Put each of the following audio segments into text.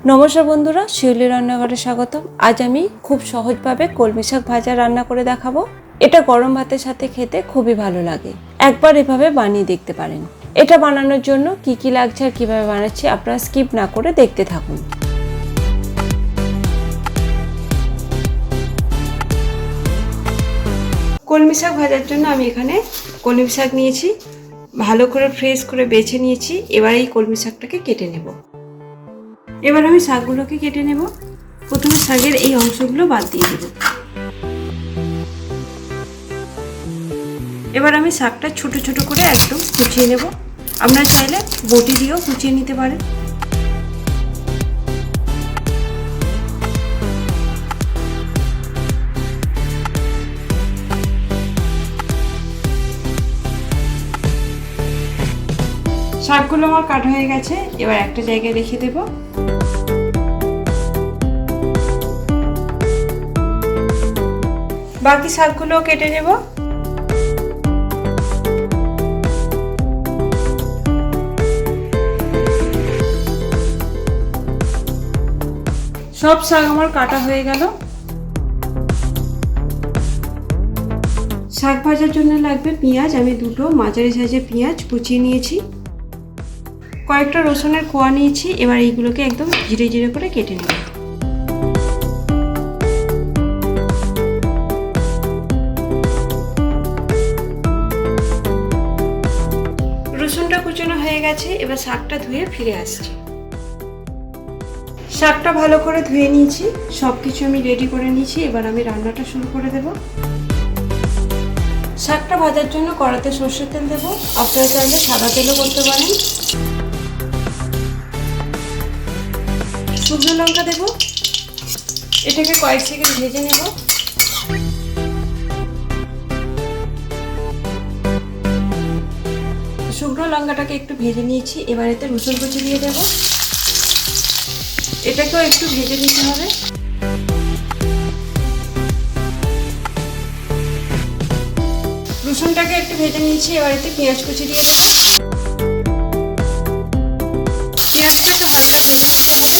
নমস্কার বন্ধুরা, শিউলি রান্নাঘরে স্বাগতম। আজ আমি খুব সহজভাবে কলমি শাক ভাজা রান্না করে দেখাবো। এটা গরম ভাতের সাথে খেতে খুবই ভালো লাগে। একবার এভাবে বানিয়ে দেখতে পারেন। এটা বানানোর জন্য কি কি লাগছে আর কিভাবে বানাচ্ছি আপনারা স্কিপ না করে দেখতে থাকুন। কলমি শাক ভাজার জন্য আমি এখানে কলমি শাক নিয়েছি, ভালো করে ফ্রেশ করে বেছে নিয়েছি। এবার এই কলমি শাকটাকে কেটে নেব। এবার আমি শাকগুলোকে কেটে নেব। প্রথমে শাকের এই অংশগুলো বাদ দিয়ে দেব। এবার আমি শাকটা ছোট ছোট করে একদম কুচিয়ে নেব। আপনারা চাইলে বটি দিয়েও কুচিয়ে নিতে পারেন। শাকগুলো আমার কাটা হয়ে গেছে। এবার একটা জায়গায় রেখে দেব। বাকি শাকগুলো কেটে নেব। সব শাক আমার কাটা হয়ে গেল। শাক ভাজার জন্য লাগবে পেঁয়াজ। আমি দুটো মাঝারি সাইজের পেঁয়াজ কুচিয়ে নিয়েছি। কয়েকটা রসুনের কোয়া নিয়েছি। এবার এইগুলোকে একদম জিরে জিরে করে কেটে নেব। রসুনটা কুচানো হয়ে গেছে। এবার শাকটা ধুয়ে ফিরে আসছি। শাকটা ভালো করে ধুয়ে নিয়েছি, সবকিছু আমি রেডি করে নিয়েছি। এবার আমি রান্নাটা শুরু করে দেব। শাকটা ভাজার জন্য কড়াতে সরষের তেল দেব। আপনারা চাইলে সাদা তেলও করতে পারেন। শুকনো লঙ্কা দেব। এটাকে কয়েক সেকেন্ড ভেজে নেব। শুকনো লঙ্কাটাকে একটু ভেজে নিয়েছি। এবার এতে রসুন কুচি দিয়ে দেব। এটাকেও একটু ভেজে নিতে হবে। রসুনটাকে একটু ভেজে নিয়েছি। এবার এতে পেঁয়াজ কুচি দিয়ে দেব। পেঁয়াজটাকে হালকা ভেজে নিতে হবে।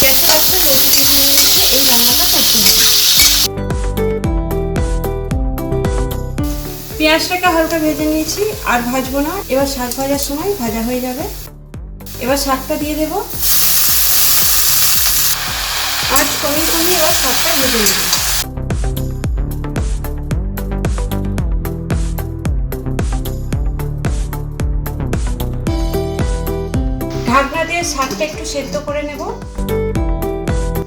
গ্যাসের আঁচটা লো টু মিডিয়ামে রেখে এই রান্নাটা করতে হবে। পেঁয়াজটাকে হালকা ভেজে নিয়েছি, আর ভাজবো না। এবার শাক ভাজার সময় ভাজা হয়ে যাবে। এবার শাকটা দিয়ে দেব। আজ কমিয়ে এবার শাকটা ভেজে নেব। ঢাকনা দিয়ে শাকটা একটু সেদ্ধ করে নেব।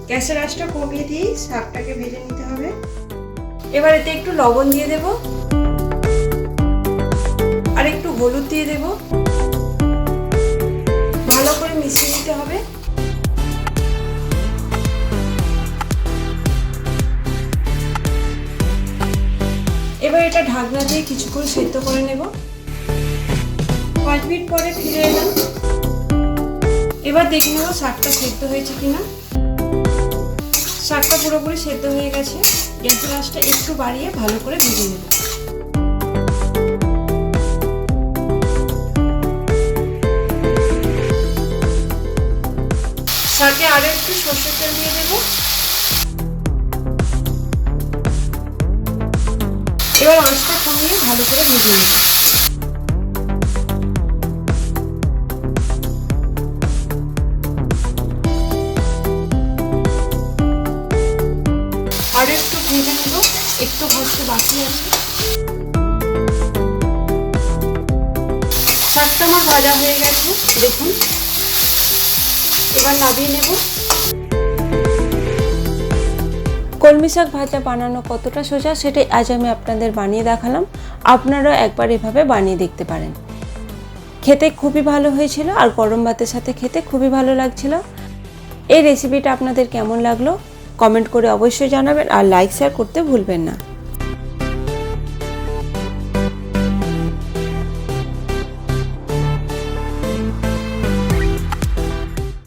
গ্যাসের আঁচটা কমিয়ে দিয়ে শাকটাকে ভেজে নিতে হবে। এবার এতে একটু লবণ দিয়ে দেব, আর একটু হলুদ দিয়ে দেব। ভালো করে মিশিয়ে নিতে হবে। এবার এটা ঢাকনা দিয়ে কিছুক্ষণ সেদ্ধ করে নেব। 5 মিনিট পরে ফিরে এলাম। এবার দেখে নেব শাকটা সেদ্ধ হয়েছে কিনা। শাকটা পুরোপুরি সেদ্ধ হয়ে গেছে। গ্যাসের আঁচটা একটু বাড়িয়ে ভালো করে ভেজে নেব। শাকে আরো একটু সরষের তেল দিয়ে দেব। এবার আঁচটা কমিয়ে ভালো করে ভেজে নেব। আরো একটু ভেজে নেব, একটু ভাজতে বাকি আছে। শাকটা আমার ভাজা হয়ে গেছে, দেখুন। এবার নামিয়ে নেব। কলমি শাক ভাজা বানানো কতটা সোজা সেটাই আজ আমি আপনাদের বানিয়ে দেখালাম। আপনারাও একবার এভাবে বানিয়ে দেখতে পারেন। খেতে খুবই ভালো হয়েছিল, আর গরম ভাতের সাথে খেতে খুবই ভালো লাগছিল। এই রেসিপিটা আপনাদের কেমন লাগলো কমেন্ট করে অবশ্যই জানাবেন, আর লাইক শেয়ার করতে ভুলবেন না।